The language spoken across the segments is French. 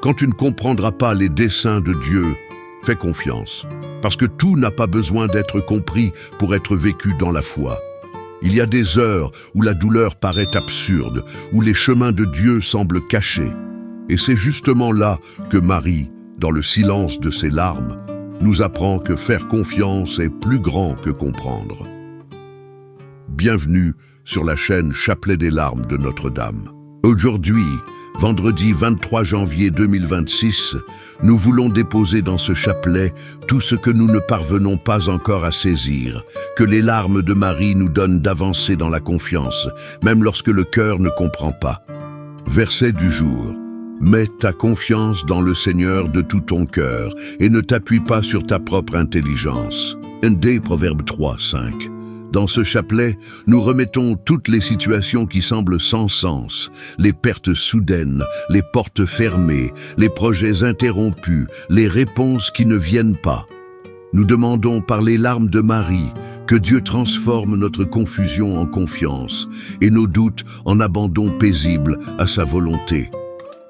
Quand tu ne comprendras pas les desseins de Dieu, fais confiance, parce que tout n'a pas besoin d'être compris pour être vécu dans la foi. Il y a des heures où la douleur paraît absurde, où les chemins de Dieu semblent cachés. Et c'est justement là que Marie, dans le silence de ses larmes, nous apprend que faire confiance est plus grand que comprendre. Bienvenue sur la chaîne Chapelet des larmes de Notre-Dame. Aujourd'hui, vendredi 23 janvier 2026, nous voulons déposer dans ce chapelet tout ce que nous ne parvenons pas encore à saisir, que les larmes de Marie nous donnent d'avancer dans la confiance, même lorsque le cœur ne comprend pas. Verset du jour. Mets ta confiance dans le Seigneur de tout ton cœur et ne t'appuie pas sur ta propre intelligence. Proverbe 3, 5. Dans ce chapelet, nous remettons toutes les situations qui semblent sans sens, les pertes soudaines, les portes fermées, les projets interrompus, les réponses qui ne viennent pas. Nous demandons par les larmes de Marie que Dieu transforme notre confusion en confiance et nos doutes en abandon paisible à sa volonté.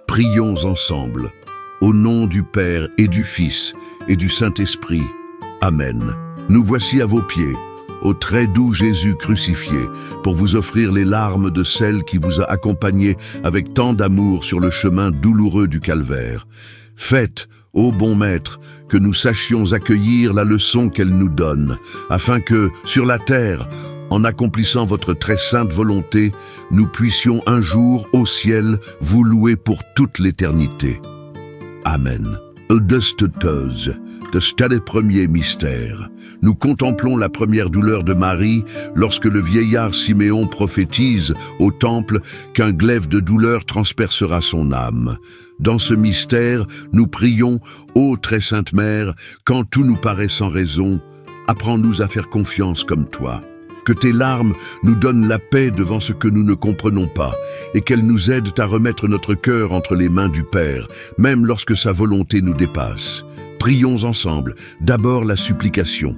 Prions ensemble, au nom du Père et du Fils et du Saint-Esprit. Amen. Nous voici à vos pieds, au très doux Jésus crucifié, pour vous offrir les larmes de celle qui vous a accompagné avec tant d'amour sur le chemin douloureux du calvaire. Faites, ô bon Maître, que nous sachions accueillir la leçon qu'elle nous donne, afin que, sur la terre, en accomplissant votre très sainte volonté, nous puissions un jour, au ciel, vous louer pour toute l'éternité. Amen. Premier mystère. Nous contemplons la première douleur de Marie lorsque le vieillard Siméon prophétise au temple qu'un glaive de douleur transpercera son âme. Dans ce mystère, nous prions, ô très sainte Mère, quand tout nous paraît sans raison, apprends-nous à faire confiance comme toi. Que tes larmes nous donnent la paix devant ce que nous ne comprenons pas et qu'elles nous aident à remettre notre cœur entre les mains du Père, même lorsque sa volonté nous dépasse. Prions ensemble, d'abord la supplication,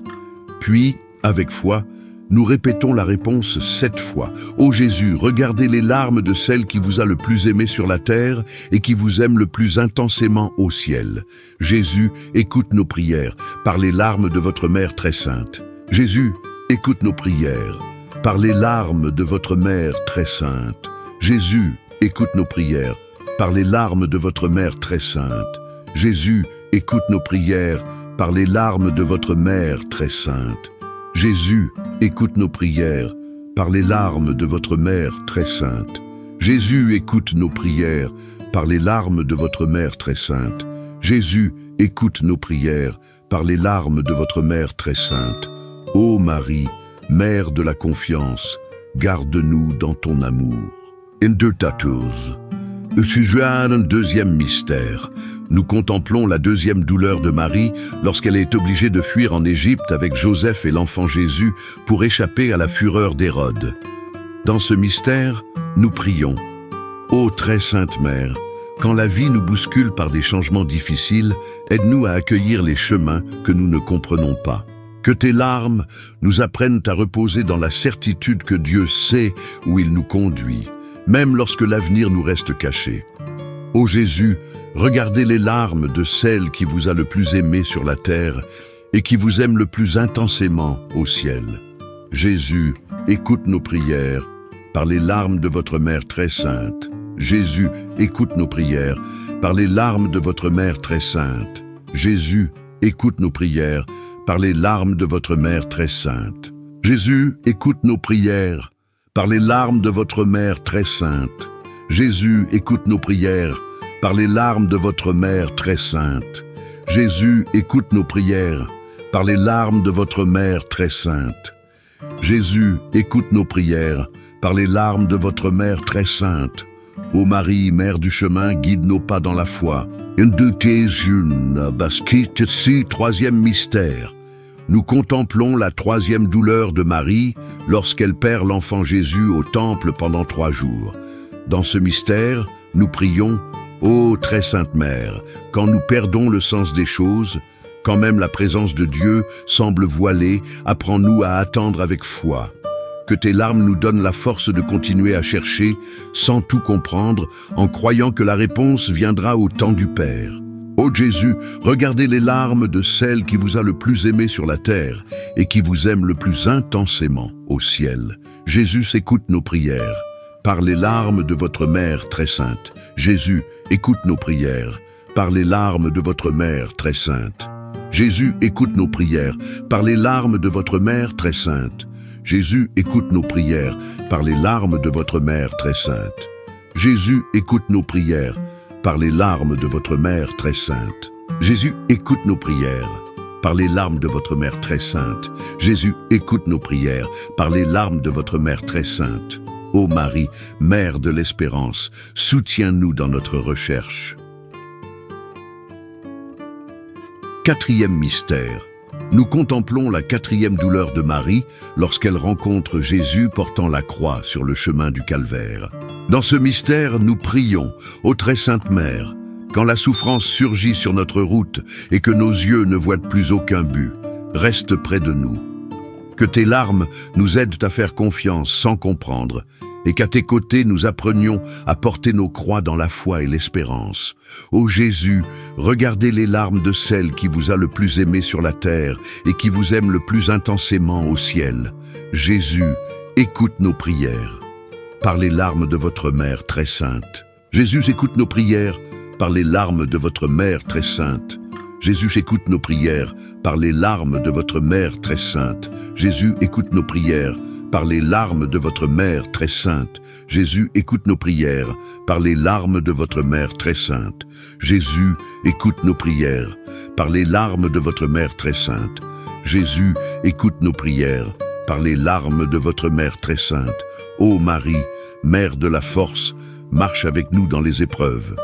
puis, avec foi, nous répétons la réponse 7 fois. Ô Jésus, regardez les larmes de celle qui vous a le plus aimé sur la terre et qui vous aime le plus intensément au ciel. Jésus, écoute nos prières par les larmes de votre Mère très sainte. Jésus, écoute nos prières par les larmes de votre Mère très sainte. Jésus, écoute nos prières par les larmes de votre Mère très sainte. Jésus, écoute nos prières par les larmes de votre Mère très sainte. Jésus, écoute nos prières par les larmes de votre Mère très sainte. Jésus, écoute nos prières par les larmes de votre Mère très sainte. Jésus, écoute nos prières par les larmes de votre Mère très sainte. Ô Marie, Mère de la confiance, garde-nous dans ton amour. Sujet à un deuxième mystère. Nous contemplons la deuxième douleur de Marie lorsqu'elle est obligée de fuir en Égypte avec Joseph et l'enfant Jésus pour échapper à la fureur d'Hérode. Dans ce mystère, nous prions. Ô très sainte Mère, quand la vie nous bouscule par des changements difficiles, aide-nous à accueillir les chemins que nous ne comprenons pas. Que tes larmes nous apprennent à reposer dans la certitude que Dieu sait où il nous conduit, même lorsque l'avenir nous reste caché. Ô Jésus, regardez les larmes de celle qui vous a le plus aimé sur la terre et qui vous aime le plus intensément au ciel. Jésus, écoute nos prières par les larmes de votre Mère très sainte. Jésus, écoute nos prières par les larmes de votre Mère très sainte. Jésus, écoute nos prières par les larmes de votre Mère très sainte. Jésus, écoute nos prières par les larmes de votre Mère très sainte. Jésus, écoute nos prières par les larmes de votre Mère très sainte. Jésus, écoute nos prières par les larmes de votre Mère très sainte. Jésus, écoute nos prières par les larmes de votre Mère très sainte. Ô Marie, Mère du chemin, guide nos pas dans la foi. Troisième mystère. Nous contemplons la troisième douleur de Marie lorsqu'elle perd l'enfant Jésus au temple pendant 3 jours. Dans ce mystère, nous prions, ô très sainte Mère, quand nous perdons le sens des choses, quand même la présence de Dieu semble voilée, apprends-nous à attendre avec foi. Que tes larmes nous donnent la force de continuer à chercher, sans tout comprendre, en croyant que la réponse viendra au temps du Père. Ô Jésus, regardez les larmes de celle qui vous a le plus aimé sur la terre et qui vous aime le plus intensément au ciel. Jésus écoute nos prières. Par les larmes de votre mère très sainte. Jésus écoute nos prières. Par les larmes de votre mère très sainte. Jésus écoute nos prières. Par les larmes de votre mère très sainte. Jésus écoute nos prières par les larmes de votre mère très sainte. Jésus écoute nos prières par les larmes de votre mère très sainte. Jésus écoute nos prières par les larmes de votre mère très sainte. Jésus écoute nos prières par les larmes de votre mère très sainte. Ô Marie, Mère de l'Espérance, soutiens-nous dans notre recherche. Quatrième mystère. Nous contemplons la quatrième douleur de Marie lorsqu'elle rencontre Jésus portant la croix sur le chemin du Calvaire. Dans ce mystère, nous prions, ô très sainte Mère, quand la souffrance surgit sur notre route et que nos yeux ne voient plus aucun but, reste près de nous. Que tes larmes nous aident à faire confiance sans comprendre et qu'à tes côtés nous apprenions à porter nos croix dans la foi et l'espérance. Ô Jésus, regardez les larmes de celle qui vous a le plus aimé sur la terre et qui vous aime le plus intensément au ciel. Jésus, écoute nos prières par les larmes de votre mère très sainte. Jésus écoute nos prières par les larmes de votre mère très sainte. Jésus écoute nos prières par les larmes de votre mère très sainte. Jésus écoute nos prières par les larmes de votre mère très sainte. Jésus écoute nos prières par les larmes de votre mère très sainte. Jésus écoute nos prières par les larmes de votre mère très sainte. Jésus écoute nos prières par les larmes de votre mère très sainte. Ô Marie, Mère de la force, marche avec nous dans les épreuves.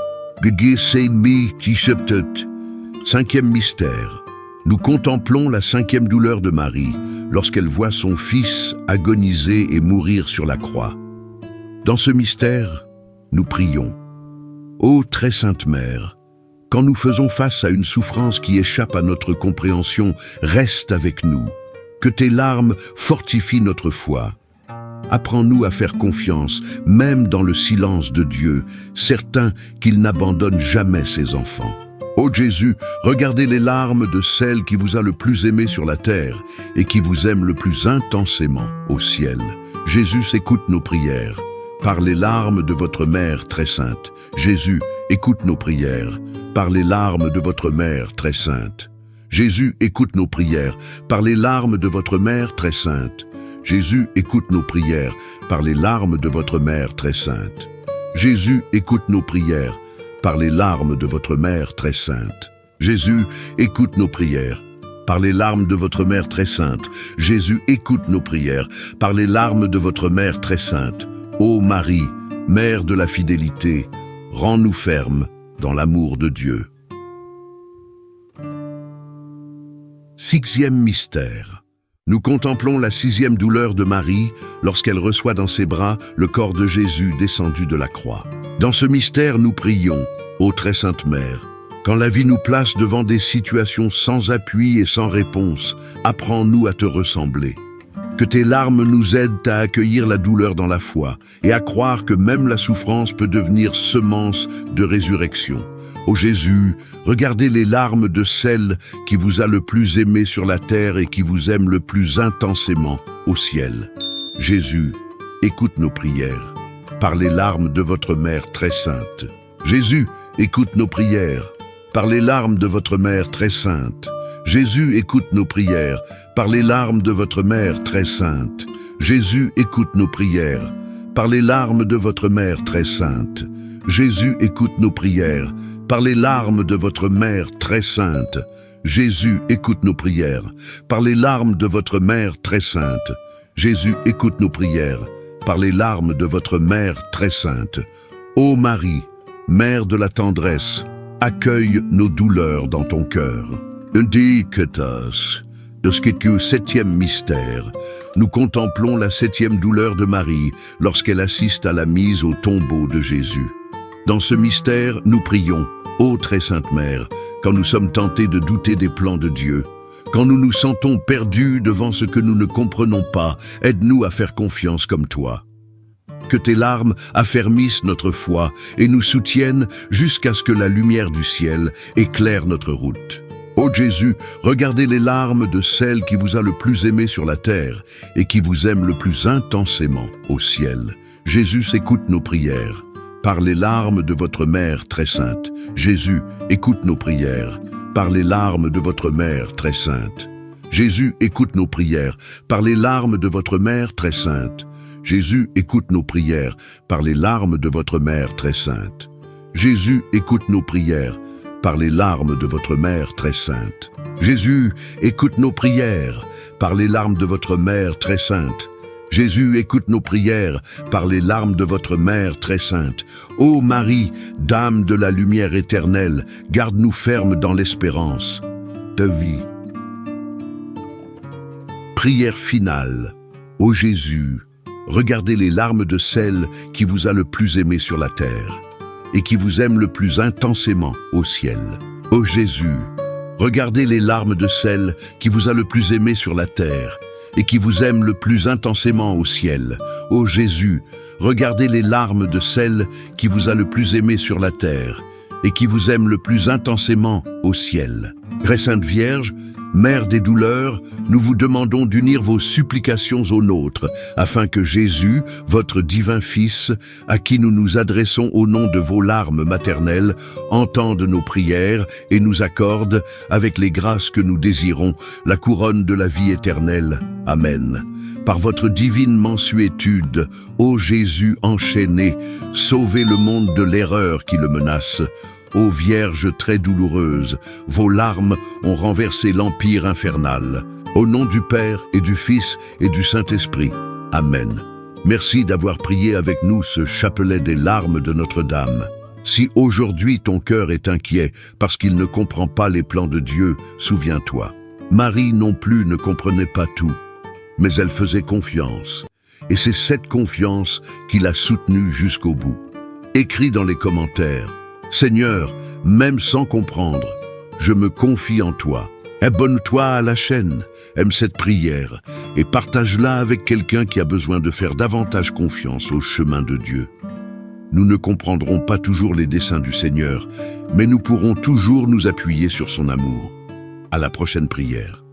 Cinquième mystère. Nous contemplons la cinquième douleur de Marie lorsqu'elle voit son fils agoniser et mourir sur la croix. Dans ce mystère, nous prions. Ô très sainte Mère, quand nous faisons face à une souffrance qui échappe à notre compréhension, reste avec nous. Que tes larmes fortifient notre foi. Apprends-nous à faire confiance, même dans le silence de Dieu, certain qu'il n'abandonne jamais ses enfants. Ô Jésus, regardez les larmes de celle qui vous a le plus aimé sur la terre et qui vous aime le plus intensément au ciel. Jésus écoute nos prières par les larmes de votre mère très sainte. Jésus écoute nos prières par les larmes de votre mère très sainte. Jésus écoute nos prières par les larmes de votre mère très sainte. Jésus écoute nos prières par les larmes de votre mère très sainte. Jésus écoute nos prières par les larmes de votre mère très sainte. Jésus écoute nos prières par les larmes de votre mère très sainte. Jésus écoute nos prières par les larmes de votre mère très sainte. Ô Marie, Mère de la fidélité, rends-nous fermes dans l'amour de Dieu. Sixième mystère. Nous contemplons la sixième douleur de Marie lorsqu'elle reçoit dans ses bras le corps de Jésus descendu de la croix. Dans ce mystère, nous prions, ô très sainte Mère, quand la vie nous place devant des situations sans appui et sans réponse, apprends-nous à te ressembler. Que tes larmes nous aident à accueillir la douleur dans la foi et à croire que même la souffrance peut devenir semence de résurrection. Ô Jésus, regardez les larmes de celle qui vous a le plus aimé sur la terre et qui vous aime le plus intensément au ciel. Jésus, écoute nos prières par les larmes de votre mère très sainte. Jésus, écoute nos prières par les larmes de votre mère très sainte. Jésus, écoute nos prières par les larmes de votre mère très sainte. Jésus, écoute nos prières par les larmes de votre mère très sainte. Jésus, écoute nos prières par les larmes de votre mère très sainte. Jésus, écoute nos prières par les larmes de votre mère très sainte. Jésus, écoute nos prières par les larmes de votre mère très sainte. Ô Marie, Mère de la tendresse, accueille nos douleurs dans ton cœur. Septième mystère. Nous contemplons la septième douleur de Marie lorsqu'elle assiste à la mise au tombeau de Jésus. Dans ce mystère, nous prions, ô très sainte Mère, quand nous sommes tentés de douter des plans de Dieu. Quand nous nous sentons perdus devant ce que nous ne comprenons pas, aide-nous à faire confiance comme toi. Que tes larmes affermissent notre foi et nous soutiennent jusqu'à ce que la lumière du ciel éclaire notre route. Ô Jésus, regardez les larmes de celle qui vous a le plus aimé sur la terre et qui vous aime le plus intensément au ciel. Jésus écoute nos prières. Par les larmes de votre mère très sainte. Jésus, écoute nos prières. Par les larmes de votre mère très sainte. Jésus, écoute nos prières. Par les larmes de votre mère très sainte. Jésus, écoute nos prières. Par les larmes de votre mère très sainte. Jésus, écoute nos prières. Par les larmes de votre mère très sainte. Jésus, écoute nos prières. Par les larmes de votre mère très sainte. Jésus, écoute nos prières par les larmes de votre mère très sainte. Ô Marie, Dame de la lumière éternelle, garde-nous fermes dans l'espérance de vie. Prière finale. Ô Jésus, regardez les larmes de celle qui vous a le plus aimé sur la terre et qui vous aime le plus intensément au ciel. Ô Jésus, regardez les larmes de celle qui vous a le plus aimé sur la terre et qui vous aime le plus intensément au ciel. Ô Jésus, regardez les larmes de celle qui vous a le plus aimé sur la terre et qui vous aime le plus intensément au ciel. Très Sainte Vierge, Mère des douleurs, nous vous demandons d'unir vos supplications aux nôtres, afin que Jésus, votre divin Fils, à qui nous nous adressons au nom de vos larmes maternelles, entende nos prières et nous accorde, avec les grâces que nous désirons, la couronne de la vie éternelle. Amen. Par votre divine mansuétude, ô Jésus enchaîné, sauvez le monde de l'erreur qui le menace. Ô Vierge très douloureuse, vos larmes ont renversé l'empire infernal. Au nom du Père et du Fils et du Saint-Esprit. Amen. Merci d'avoir prié avec nous ce chapelet des larmes de Notre-Dame. Si aujourd'hui ton cœur est inquiet parce qu'il ne comprend pas les plans de Dieu, souviens-toi. Marie non plus ne comprenait pas tout, mais elle faisait confiance. Et c'est cette confiance qui l'a soutenue jusqu'au bout. Écris dans les commentaires: Seigneur, même sans comprendre, je me confie en toi. Abonne-toi à la chaîne, aime cette prière et partage-la avec quelqu'un qui a besoin de faire davantage confiance au chemin de Dieu. Nous ne comprendrons pas toujours les desseins du Seigneur, mais nous pourrons toujours nous appuyer sur son amour. À la prochaine prière.